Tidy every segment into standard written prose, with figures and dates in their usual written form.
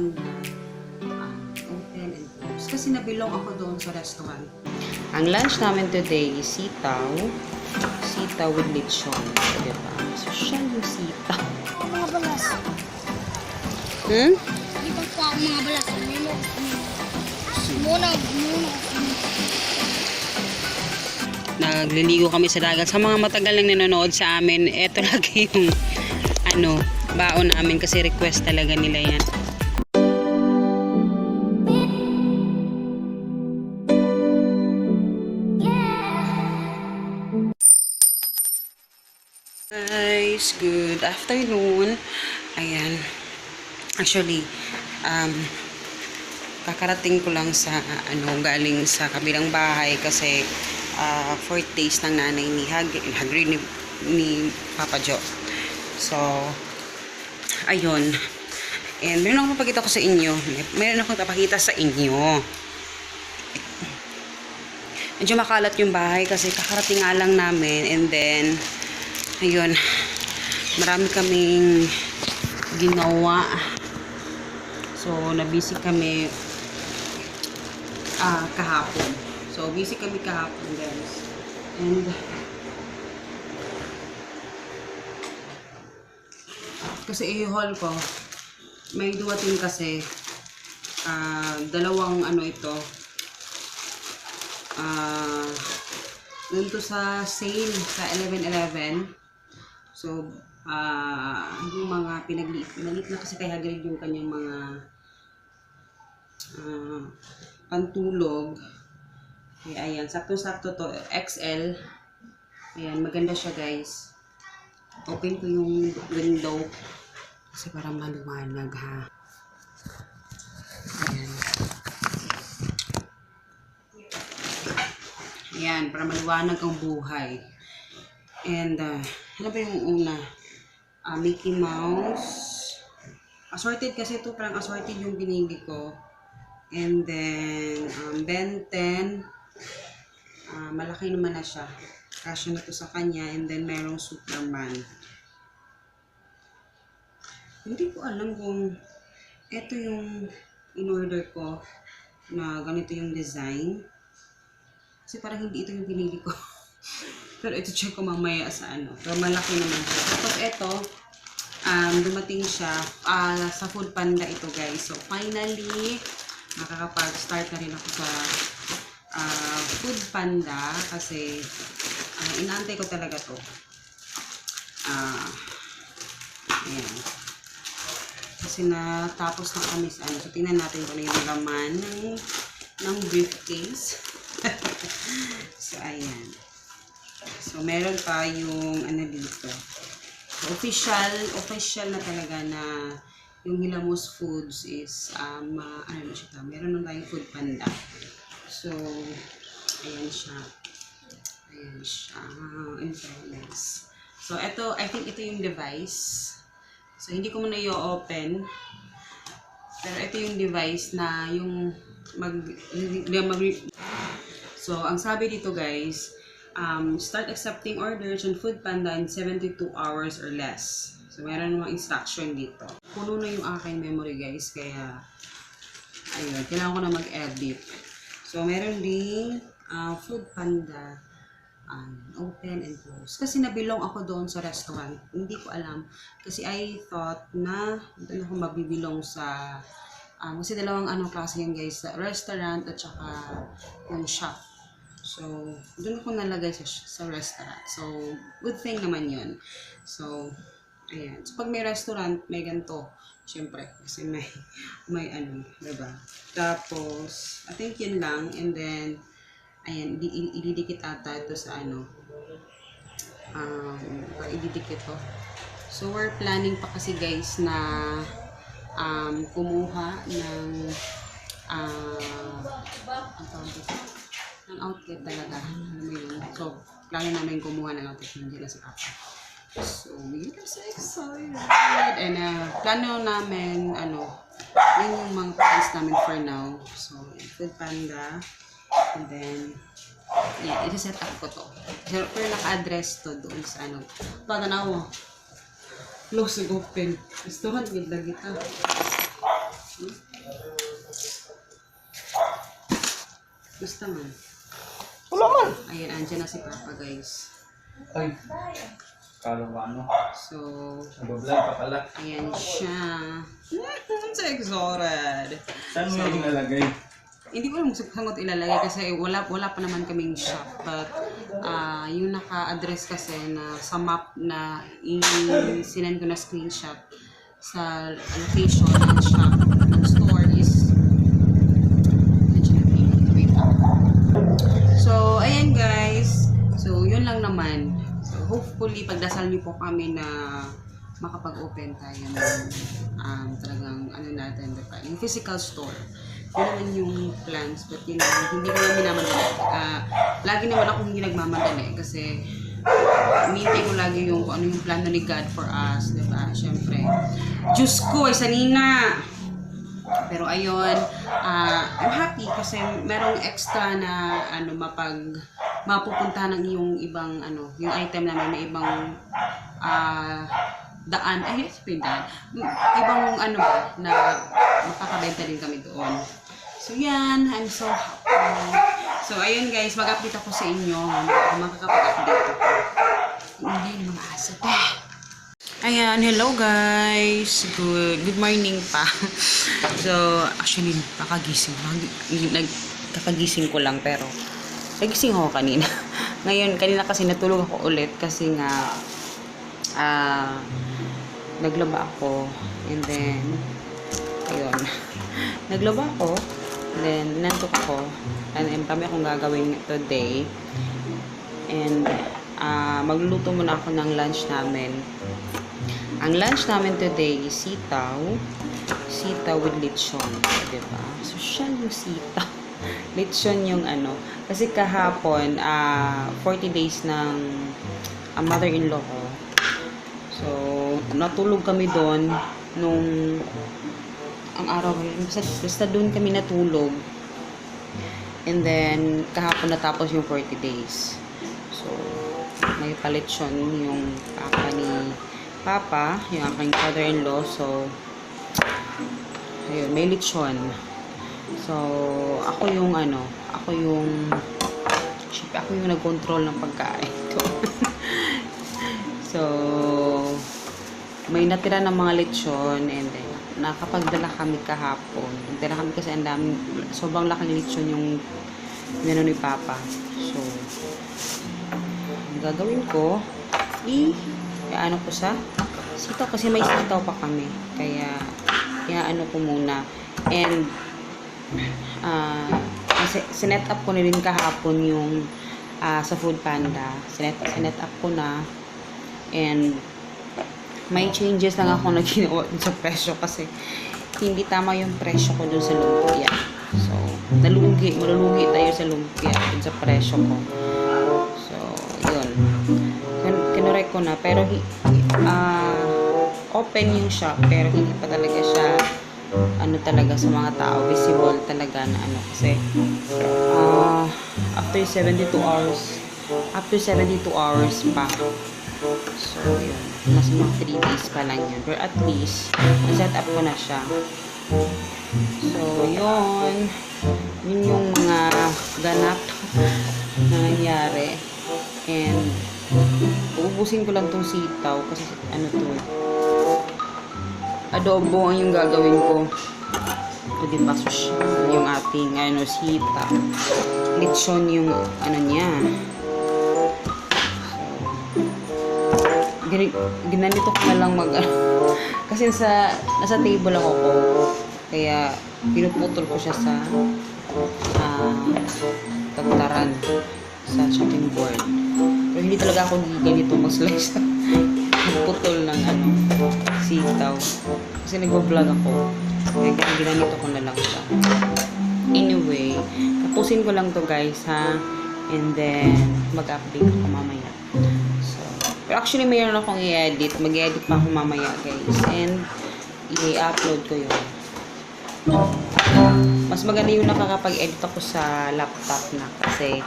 Panda, open and close. Kasi nabilong ako doon sa restaurant. Ang lunch namin today is sitaw. Sitaw with lechon. Diba? Social yung sitaw. Mga balas. Dito po ang mga balas. Muna. Nagliligo kami sa dagat. Sa mga matagal nang nanonood sa amin, eto lagi yung baon namin kasi request talaga nila yan. Guys, good afternoon. Ayan. Actually, kakarating ko lang sa galing sa kabilang bahay kasi 4 days ng nanay ni Hagrid ni Papa Jo. So, ayun. And meron akong papakita ko sa inyo. Meron akong papakita sa inyo. Medyo makalat yung bahay kasi kakarating nga lang namin. And then, ayun. Marami kaming ginawa. So, nabisi kami kahapon. So, busy kami kahapon, guys. And, kasi i-haul ko, may dumating kasi, dalawang ito, dun to sa sale, sa 11-11. So, yung mga pinaglit na kasi kay Hagrid yung kanyang mga pantulog. Okay, ayan, sakto-sakto to, XL. Ayan, maganda siya, guys. Open ko yung window kasi para maliwanag, ha. Ayan. Ayan, para maliwanag ang buhay. And, ano ba yung una? Mickey Mouse. Assorted kasi ito, parang assorted yung binili ko. And then, Ben 10. Malaki naman na siya. Kasya na to sa kanya. And then, merong Superman. Hindi ko alam kung ito yung in-order ko na ganito yung design. Kasi parang hindi ito yung binili ko. Pero ito check ko mamaya sa Pero malaki naman siya. Tapos ito, dumating siya sa Food Panda ito, guys. So, finally, nakakapag-start na rin ako sa Food Panda kasi inaantay ko talaga to. Ayan. Kasi natapos na kami sa So, tingnan natin kung ano yung laman ng briefcase. So, ayan. So, meron pa yung dito. So, official na talaga na yung Hilamos Foods is meron na tayong Food Panda. So, ayan siya. In fairness. So, ito, I think ito yung device. So, hindi ko muna i-open. Pero ito yung device na yung So, ang sabi dito, guys, start accepting orders on Food Panda in 72 hours or less. So, meron namang instruction dito. Puno na yung aking memory, guys. Kaya, ayun, kailangan ko na mag-edit. So, meron din Food Panda open and close. Kasi nabilong ako doon sa restaurant. Hindi ko alam. Kasi I thought na doon ako mabibilong sa kasi dalawang klase yun, guys. Restaurant at saka yung shop. So, doon ako nalagay sa restaurant. So, good thing naman yun. So, ayan. So, pag may restaurant, may ganito. Siyempre, kasi may diba? Tapos, I think yun lang. And then, ayan, ididikit ata ito sa ididikit to. So, we're planning pa kasi, guys, na kumuha ng outlet talaga. Alam mo yun. So, plano namin kumuha ng outlet, hindi na si Papa. So, we're so excited. And, plano namin, yun yung mga plans namin for now. So, Food Panda. And then, yeah, i-set up ko to. Pero naka-address to doon sa Pag close and open. Gustuhan, ganda kita. Basta man. Wala man. Ayan, andyan na si Papa, guys. Ay. Kala ko ano. So, Nag-vlog pa pala. ayan siya. So exhausted. Saan mo yung nalagay? Hindi ko alam kung ilalagay kasi wala pa naman kaming shop. But yung naka-address kasi na sa map na sinend ko na screenshot sa location ng shop ng store is so ayan guys. So yun lang naman. So hopefully pagdasal niyo po kami na makapag-open tayo ng talagang ano natin, diba? Yung physical store. Yun naman yung plans, but yun hindi ko naman minamadali. Lagi naman ako hindi nagmamadali kasi hinihintay ko lagi yung kung ano yung plano ni God for us, diba? Siyempre, Diyos ko ay sanina! Pero ayun, I'm happy kasi merong extra na ano mapupunta ng yung ibang ano, yung item namin may ibang daan, ay daan, ibang ano ba, na makakabenta din kami doon. So yan, I'm so happy. So ayun guys, mag-update ako sa inyo kung makakapag-update ako. Hindi naman asa pa. Ayan, hello guys. Good morning pa. So, actually, kakagising ko lang pero nagising ako kanina. Ngayon, kanina kasi natulog ako ulit kasi nga naglaba ako and then ayun. Naglaba ako and then nantok ako and then kami akong gagawin today and magluluto muna ako ng lunch namin. Ang lunch namin today is sitaw with lechon, diba? So, siya yung sitaw. Lechon yung ano. Kasi kahapon, 40 days ng mother-in-law ko. So, natulog kami doon nung ang araw, basta doon kami natulog. And then, kahapon natapos yung 40 days. So, may palechon yung papa ni Papa, yung aking father-in-law. So, ayun, may lechon. So, ako yung nag-control ng pagkain ko. So, may natira ng mga lechon and then, nakapagdala kami kahapon. Nagdala kami kasi ang dami, sobrang laking lechon yung menu ni Papa. So, ang gagawin ko, ano ko sa sitaw kasi may sitaw pa kami. Kaya ano ko muna. And, sinet up ko na rin kahapon yung sa Food Panda. Sinet up ko na. And, may changes lang ako na ginawa sa presyo kasi hindi tama yung presyo ko dun sa lumpia. So, malulugi tayo sa lumpia dun sa presyo ko. So, yun. Kinurek ko na, pero open yung shop, pero hindi pa talaga siya ano talaga sa mga tao, visible talaga na ano kasi after 72 hours pa. So, yun. Mas mga 3 days pa lang yun. Pero at least, na-set up ko na siya. So, yun. Yun yung mga ganap na nangyari. And, uubusin ko lang tong sitaw kasi ano to, adobo ang yung gagawin ko. Ito din ba yung ating ano, sitaw. Lechon yung ano niya. Ginanito ko na lang kasi nasa table ako ko. Kaya pinuputol ko siya sa tagtaran sa chopping board. Pero hindi talaga ako ganito mag-slice. Magputol ng ano, sitaw. Kasi nag-vlog ako. Kaya ginanito ko na lang siya. Anyway, tapusin ko lang to guys ha. And then, mag-update ako mamaya. So, pero actually mayroon akong i-edit. Mag-edit pa ako mamaya guys. And, i-upload ko yun. Mas maganda yung nakakapag-edit ako sa laptop na kasi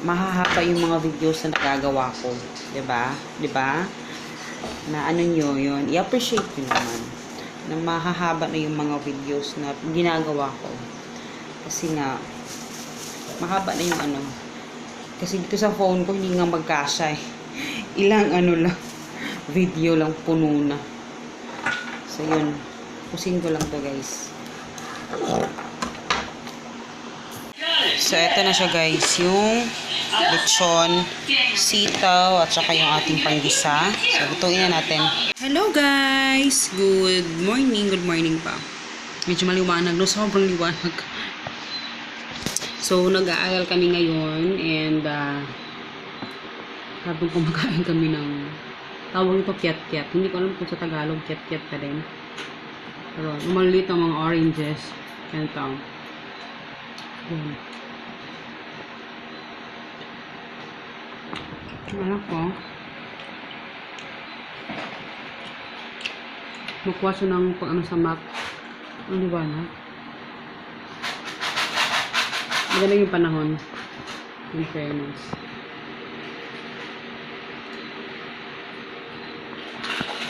mahahapa yung mga videos na nagagawa ko. Diba? Na ano nyo yun, i-appreciate nyo naman. na mahahaba na yung mga videos na ginagawa ko. Kasi nga, mahaba na yung ano. Kasi dito sa phone ko, hindi nga magkasya eh. Ilang ano lang, video lang puno na. So, yun. Pusin ko lang to guys. So, eto na siya guys. Yung lechon, sitaw, at saka yung ating panggisa. So, lutuin na natin. Hello guys! Good morning. Good morning pa. Medyo maliwanag, no? Sobrang liwanag. So, nag-aaral kami ngayon and habang kumakain kami ng tawag ito kiat-kiat. Hindi ko alam kung sa Tagalog kiat-kiat pa din. Pero, lumaliit ang mga oranges. Ganito. Yan. Anak ko. Makuha siya ng ano sa map. Ang liwanag. Maganda yung panahon. In fairness.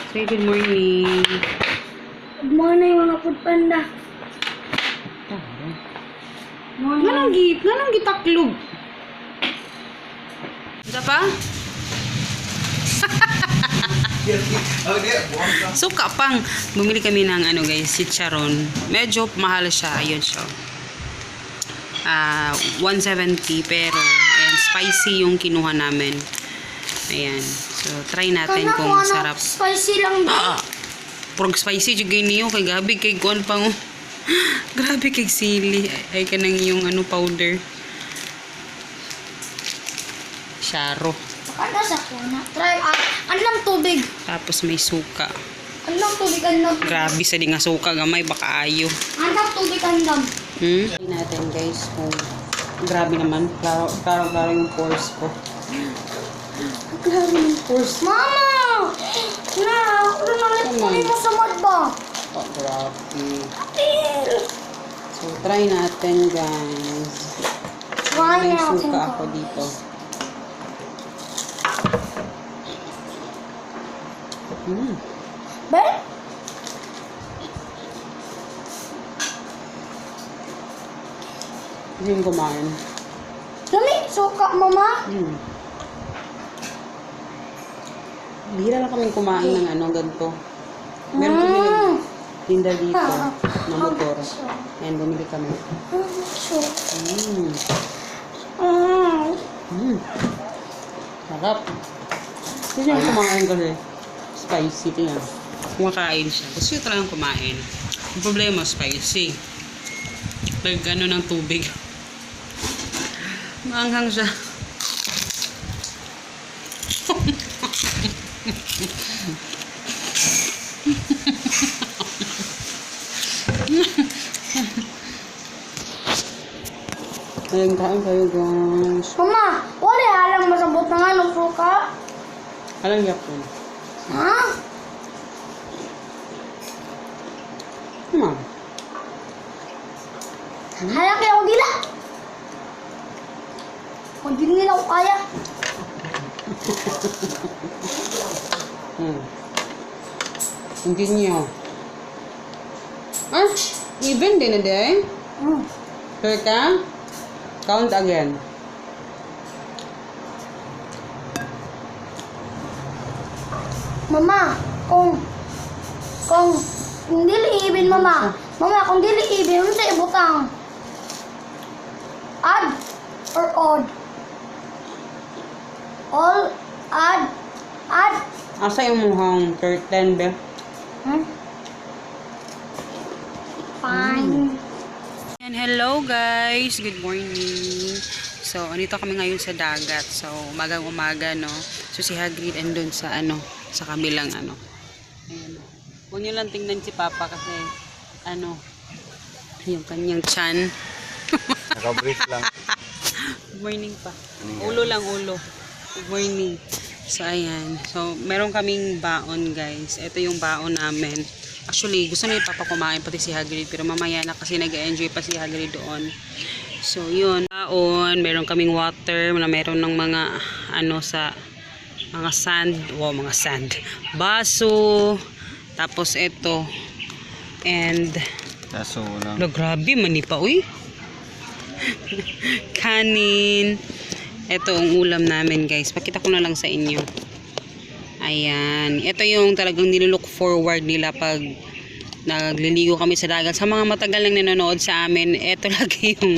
Say good morning. Good morning mga food panda. Ganang gitaklog. Ito pa? Suka pang. Bumili kami ng ano guys, chicharon. Medyo mahal siya. Ayun siya. 170 pero ayan, spicy yung kinuha namin. Ayan. So, try natin Kana kung ko, sarap. spicy lang ba? Prog spicy juga niyo kay gabi kay kuan pang grabe kay sili ay kanang yung ano powder. Sharo. Kada sa kuna. Try anlang tubig. Tapos may suka. Anlang tubig andam. Grabe sa di nga suka gamay baka ayo. Anlang tubig andam. Try natin guys kung grabe naman. Klaro yung pores ko. Grabe yung pores. Mama! Na, ako na ulit kunin mo sa mat ba? Oh, grabe. Apil! So, try natin guys. Try May natin suka to. ako dito. Be? Hindi yung kumain. Dami, suka mama. Bihira lang kaming kumain ng ano, ganito. Meron kami tinda dito na motor. Ayan, bumili kami. Sarap. Hindi siya kumain kasi spicy. Tingnan. Kumakain siya. Gusto siya talagang kumain. Ang problema, spicy. Ano ng tubig. Maanghang siya. Ayun, kain kayo guys. Mama, wala halang masabot na nga ng suka. Alang yapon. Ha? Ma'am. Halang kaya ako dila. Kung di nila ako kaya. Hindi niyo. Ah, even din na day. Sure ka? Count again. Mama, kung dili ibin mama. Mama, kung dili ibin, ano sa ibutang? Add or odd? All, add. Asa yung muhang curtain, be? Fine. And hello guys, good morning. So, andito kami ngayon sa dagat. So, umaga, no. So, si Hagrid andun sa ano, sa kabilang ano. Ayan. Huwag nyo lang tingnan si Papa kasi ano, yung kanyang chan. Naka-brief lang. Good morning pa. Ulo lang, ulo. Good morning. So, ayan. So, meron kaming baon, guys. Ito yung baon namin. Actually, gusto na ipapakumain pati si Hagrid. Pero mamaya na kasi nag-enjoy pa si Hagrid doon. So, yun. Baon. Meron kaming water. Meron ng mga, ano, sa mga sand. Wow, mga sand. Baso. Tapos, ito. and Kaso lang. lo, grabe, mani pa, uy. Kanin. Ito ang ulam namin, guys. Pakita ko na lang sa inyo. Ayan. Ito yung talagang nilook forward nila pag nagliligo kami sa dagat. Sa mga matagal nang nanonood sa amin, ito lagi yung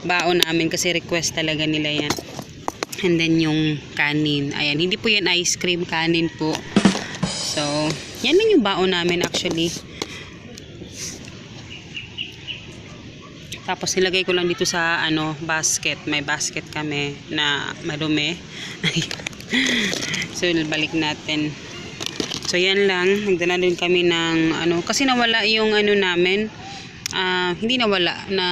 baon namin kasi request talaga nila yan. And then yung kanin. Ayan. Hindi po yan ice cream. Kanin po. So, yan din yung baon namin actually. Tapos nilagay ko lang dito sa basket. May basket kami na madumi. So balik natin. So yan lang. Nagdala din kami ng kasi nawala yung namin. Hindi nawala na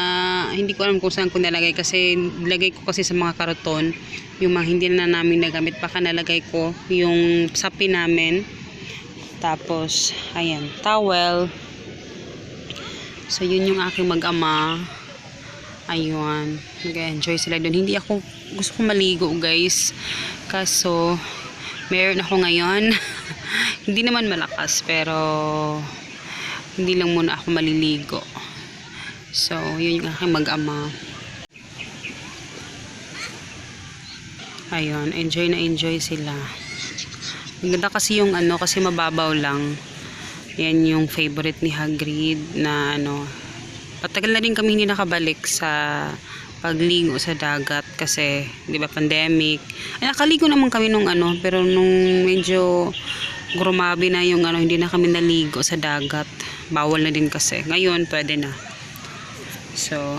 hindi ko alam kung saan ko nalagay kasi nilagay ko kasi sa mga karton yung mga hindi na namin nagamit. Baka nalagay ko yung sapi namin. Tapos ayan, towel. So yun yung aking mag-ama. Ayun, nag-enjoy sila doon. Hindi ako, gusto ko maligo guys. Kaso, meron ako ngayon. Hindi naman malakas, pero hindi lang muna ako maliligo. So, yun yung aking mag-ama. Ayun, enjoy na enjoy sila. Maganda kasi yung kasi mababaw lang. Yan yung favorite ni Hagrid na patagal na rin kami hindi nakabalik sa pagligo sa dagat kasi 'di ba pandemic. Ay, nakaligo naman kami nung pero nung medyo grumabi na yung hindi na kami naligo sa dagat. Bawal na din kasi. Ngayon pwede na. So,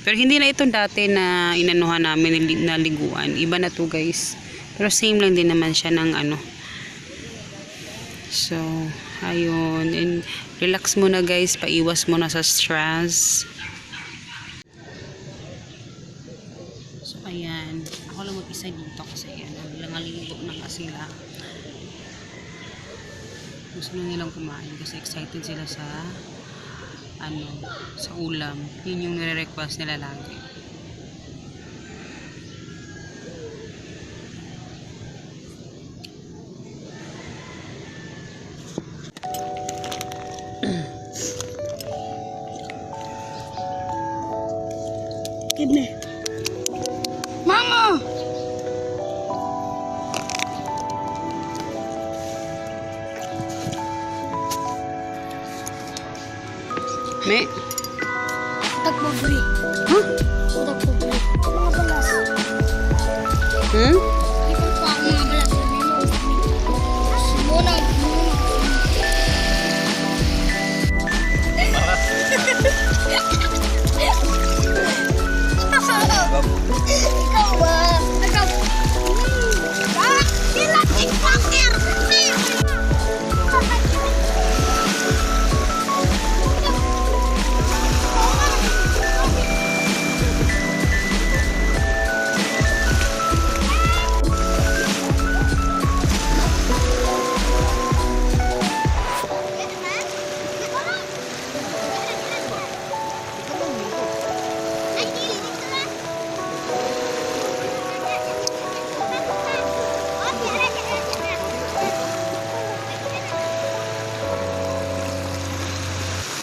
pero hindi na ito dati na inanuhan namin na liguan. Iba na to guys. Pero same lang din naman siya ng So, ayun. And relax muna guys. Paiwas muna sa stress. So, ayan. Ako lang mag-isa dito kasi naliligo na sila. Gusto na nilang kumain kasi excited sila sa sa ulam. Yun yung nire-request nila lagi. Gini. Mama! Me? Tagpo-free. Huh? Tagpo-free. Mga balas. Hmm?